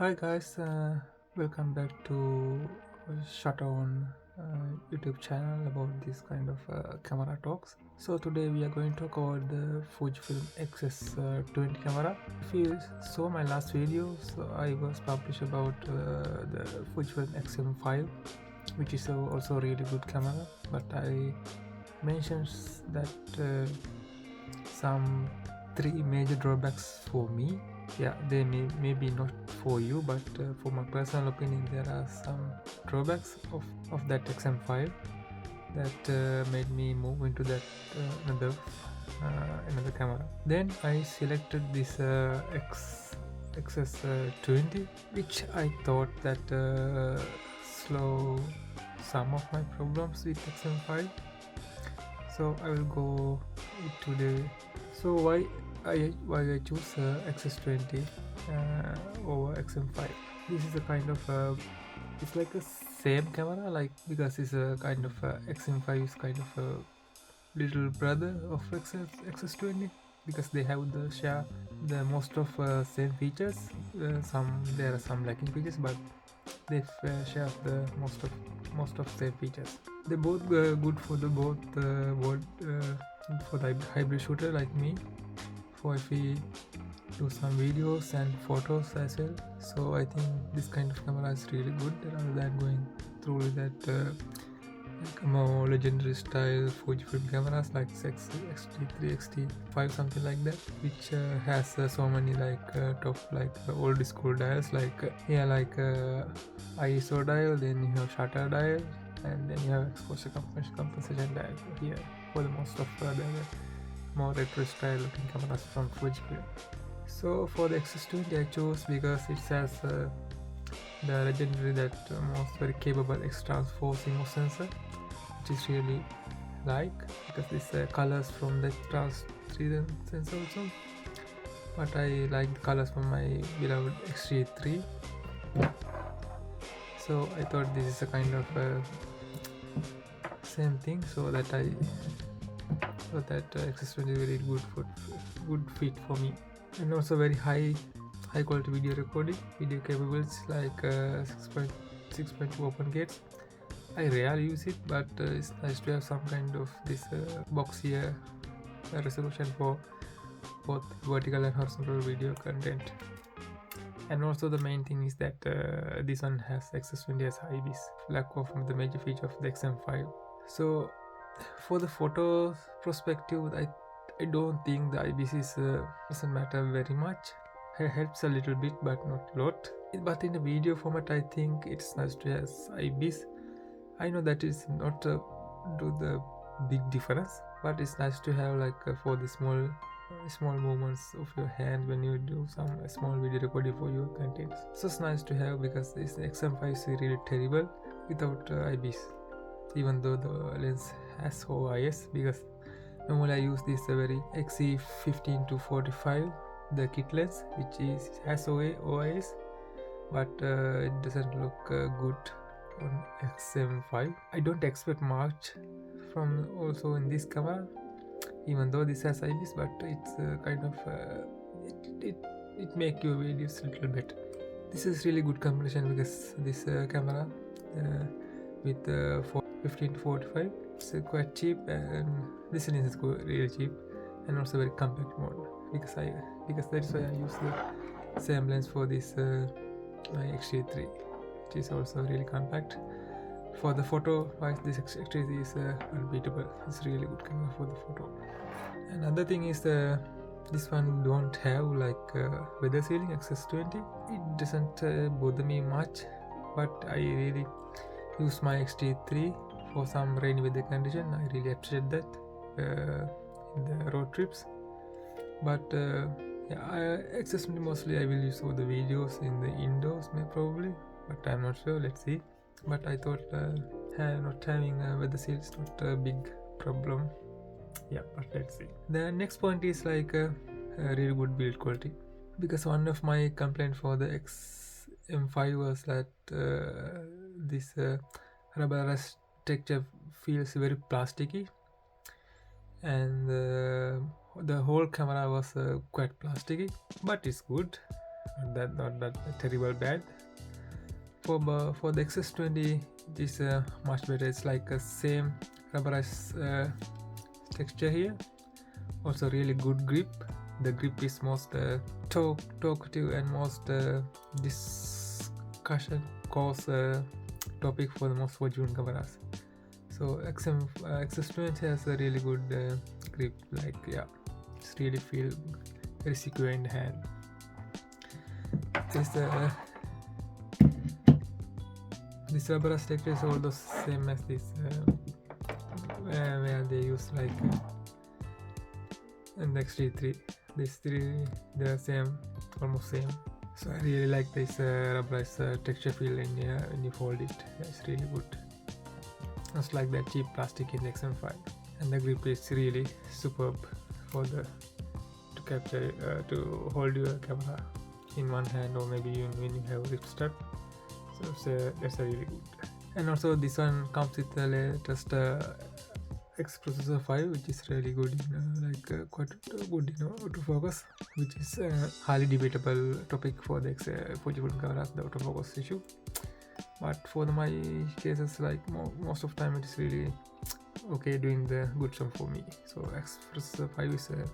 Hi guys, welcome back to Shutdown YouTube channel about this kind of camera talks. So today we are going to talk about the Fujifilm X-S20 camera. If you saw my last video, so I was published about the Fujifilm X-M5, which is also a really good camera, but I mentioned that some three major drawbacks for me. Yeah, they may be not for you, but for my personal opinion there are some drawbacks of that XM5 that made me move into that another camera. Then I selected this XS20, which I thought that slow some of my problems with XM5, so I will go with today. So why I choose XS20 over XM5? This is a kind of it's like a same camera, like, because it's a kind of XM5 is kind of a little brother of XS20, because they have share the most of same features. There are some lacking features, but they share the most of same features. They both good for the both for the hybrid shooter like me, for if we do some videos and photos as well. So I think this kind of camera is really good, rather than going through that like more legendary style Fujifilm cameras like X-T3, X-T5, something like that, which has so many top old school dials, like ISO dial, then you have shutter dial, and then you have exposure compensation dial here for the most of the more retro style looking cameras from Fujifilm. So for the X-S20 I chose because it has the legendary that most very capable X-Trans4 CMOS sensor, which is really because this colors from the X-Trans3 sensor also, but I like the colors from my beloved X-T3. So I thought this is a kind of same thing, so that X-S20 is very good fit for me, and also very high quality video recording, video capabilities like 6.2 open gates. I rarely use it, but it's nice to have some kind of this box here resolution for both vertical and horizontal video content. And also the main thing is that this one has XS20 as IBIS, lack of the major feature of the XM5. So for the photo perspective, I don't think the IBIS doesn't matter very much. It helps a little bit, but not a lot. But in the video format, I think it's nice to have IBIS. I know that is not do the big difference, but it's nice to have for the small movements of your hand when you do some small video recording for your contents. So it's nice to have, because this XM5 is really terrible without IBIS, even though the lens has OIS, because normally I use this very XE15 to 45, the kit lens, which has OIS, but it doesn't look good on XM5. I don't expect much from also in this camera, even though this has IBIS, but it's kind of it make your videos a little better. This is really good combination, because this camera with 15 to 45, it's quite cheap, and this lens is really cheap, and also very compact mode, because that is why I use the same lens for this my X-T3, which is also really compact. For the photo wise, this X-T3 is unbeatable. It's really good camera for the photo. Another thing is this one don't have weather sealing. XS20, it doesn't bother me much, but I really use my X-T3 for some rainy weather condition. I really appreciate that in the road trips. But XS20 mostly I will use for the videos in the indoors, probably, but I'm not sure. Let's see. But I thought not having a weather seal is not a big problem. Yeah, but let's see. The next point is a really good build quality, because one of my complaint for the XM5 was that this rubber texture feels very plasticky, and the whole camera was quite plasticky, but it's good. not that terrible bad. For the XS20, it is much better. It's like a same rubberized texture here. Also really good grip. The grip is most talkative and most discussion cause topic for the most Fujifilm cameras. So XS20 has a really good grip. Like it's really feel very secure in the hand. This rubberized texture is almost same as this where they use like in the X-T3. These three, they are same, almost same. So I really like this rubberized texture feel in when you fold it. It's really good. It's like that cheap plastic in the XM5, and the grip is really superb for to capture to hold your camera in one hand, or maybe even when you have grip strap. So that's a really good. And also this one comes with the latest X processor 5, which is really good, quite good autofocus, which is a highly debatable topic for the Fujifilm cameras, the autofocus issue. But for my cases, like most of the time, it is really okay, doing the good job for me. So X processor 5 is a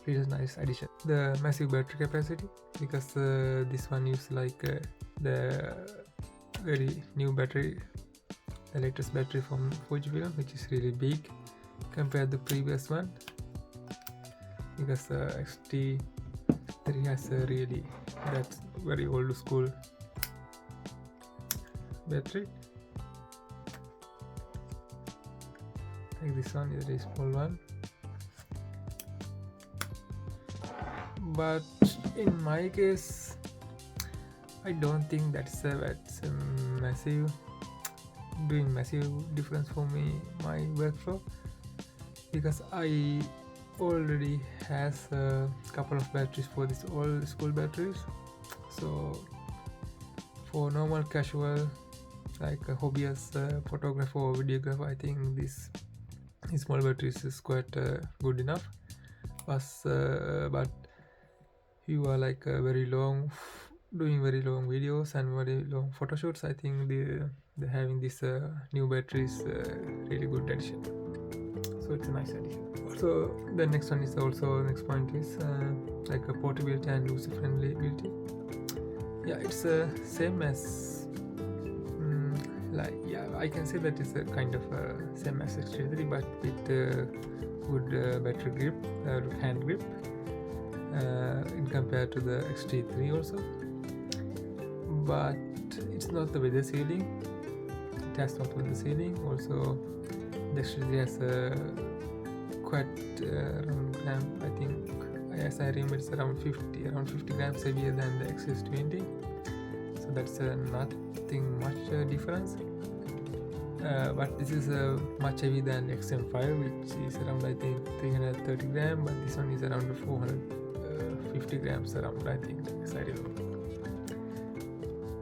really nice addition. The massive battery capacity, because this one uses like the very new battery, the latest battery from Fujifilm, which is really big compared to the previous one, because X-T3 has a really that's very old school battery. Like this one is a very small one, but in my case I don't think that's a massive difference for me, my workflow, because I already has a couple of batteries for this old school batteries. So for normal casual, like a hobbyist photographer or videographer, I think this small batteries is quite good enough. But you are like doing very long videos and very long photo shoots, I think the having this new battery is really good addition. So it's a nice addition. Also the next one is next point is like a portability and user friendlyability. It's same as I can say that it's a kind of same as X-T3, but with good battery grip, hand grip, in compared to the X-T3 also. But it's not the weather sealing. It has not weather sealing. Also, the X-T3 has a quite around gram. I think, as I remember, it's around 50 grams heavier than the XS20. So that's nothing much difference. But this is much heavier than XM5, which is around, I think, 330 grams. But this one is around 450 grams around, I think, as I remember.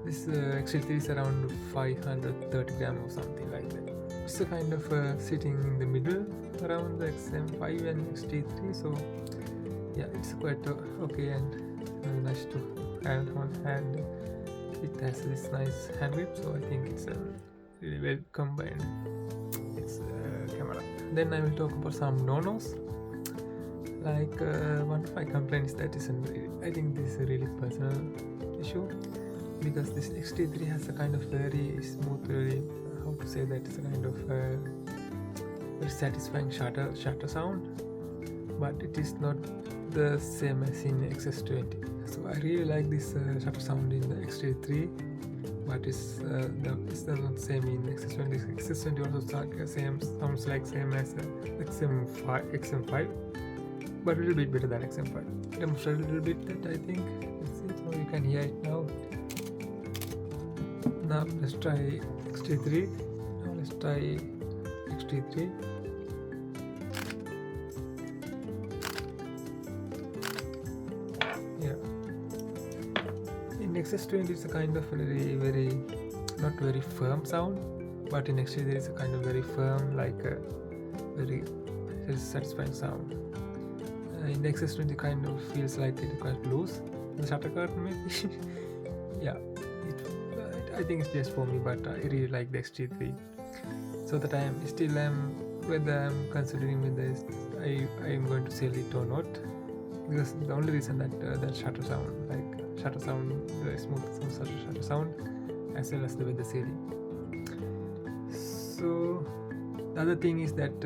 This X-T3 is around 530 grams or something like that. It's a kind of sitting in the middle around the XM5 and X-T3. So it's quite okay and very nice to have on hand. It has this nice hand grip, so I think it's really well combined. It's camera. Then I will talk about some no-nos. Like one of my complaints that I think this is a really personal issue, because this X-T3 has a kind of very smooth, very, how to say that, it's a kind of very satisfying shutter sound, but it is not the same as in XS20. So I really like this shutter sound in the X-T3, but it's not same in XS20. XS20 also sounds like same as XM5, but a little bit better than XM5. Demonstrate a little bit that, I think. Let's see, so you can hear it now. Now let's try X-T3. Now let's try X-T3. In XS20 it's a kind of very not very firm sound, but in X-T3 it's a kind of very firm, like a very satisfying sound. In the XS20 kind of feels like it's quite loose, the shutter curtain maybe. Yeah, I think it's just for me, but I really like the X-T3. So that whether I'm considering whether I am going to sell it or not, because the only reason that that shutter sound, the smooth shutter sound, as well as the weather sealing. So the other thing is that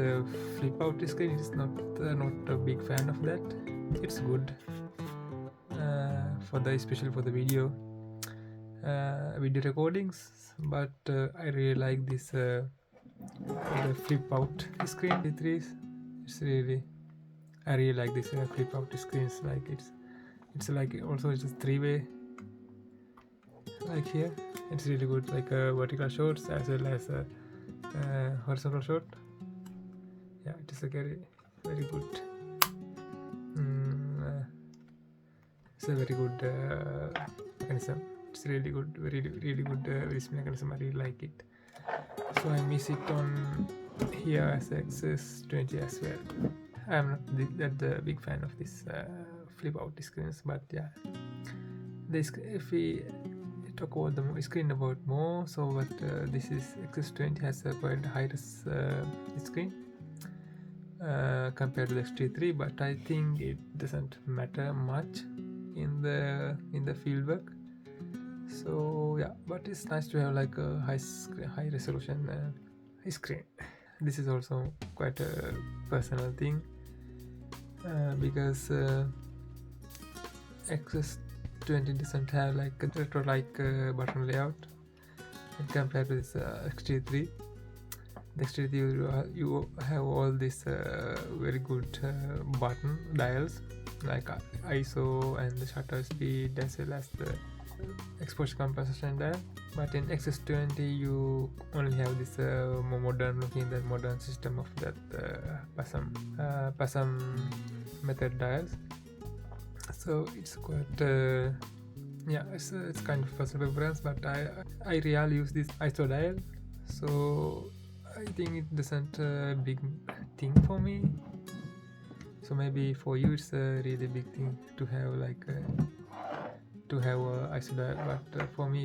flip out screen is not a big fan of that. It's good especially for the video recordings, but I really like this the flip out screen. It's really, I really like this flip out screens. Like it's like also it's a 3-way, like here. It's really good, like vertical shots as well as horizontal shot. Yeah, it is a very good. It's a very good mechanism. It's really good, really good display mechanism. I really like it. So I miss it on here as X-S20 as well. I'm not that the big fan of this flip out screens, but yeah, if we talk about the screen about more, so but this is X-S20 has a quite high screen compared to the X-T3, but I think it doesn't matter much in the field work. So yeah, but it's nice to have like a high resolution screen. This is also quite a personal thing because X-S20 doesn't have like a retro button layout compared to this X-T3. The X-T3 you have all these very good button dials like ISO and the shutter speed as well as the exposure composition dial, but in X-S20 you only have this more modern system of that PASM method dials. So it's quite yeah, it's kind of personal preference, but I really use this ISO dial, so I think it doesn't big thing for me. So maybe for you it's a really big thing to have like to have ISO dial, but for me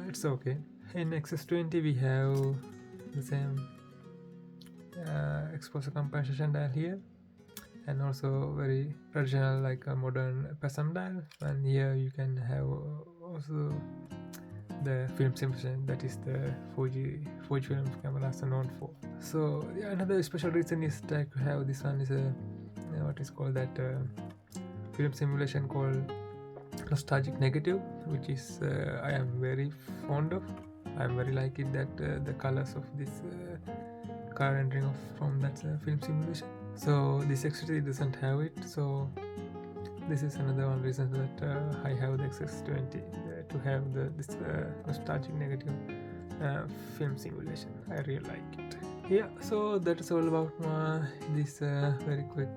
it's okay. In X-S20 we have the same exposure compensation dial here, and also very traditional like a modern PASM dial, and here you can have also the film simulation, that is the Fujifilm cameras are known for. So yeah, another special reason is that to have this one is what is called that film simulation called nostalgic negative, which is I am very fond of. I am very like it that the colors of this color rendering from that film simulation. So this actually doesn't have it, so this is another one reason that I have the X-S20 to have this nostalgic negative film simulation. I really like it. Yeah, so that is all about this very quick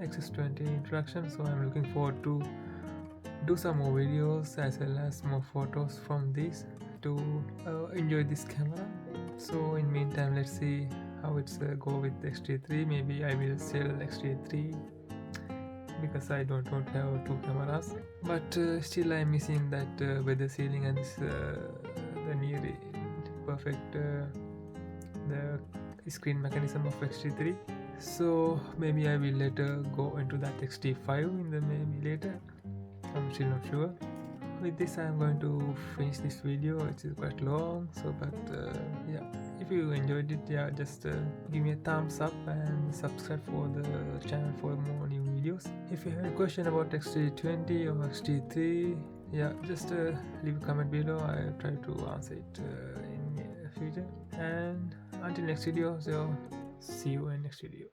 X-S20 introduction. So I'm looking forward to do some more videos as well as more photos from this to enjoy this camera. So in meantime, let's see how it's go with the X-T3. Maybe I will sell X-T3 because I don't want to have two cameras, but still I'm missing that weather sealing and this, the near perfect the screen mechanism of X-T3. So maybe I will later go into that X-T5 in the maybe later. I'm still not sure. With this I'm going to finish this video. It's quite long, so but yeah, if you enjoyed it, yeah, just give me a thumbs up and subscribe for the channel for more new videos. If you have a question about X-T20 or X-T3, yeah, just leave a comment below. I'll try to answer it in the future. And until next video, so see you in next video.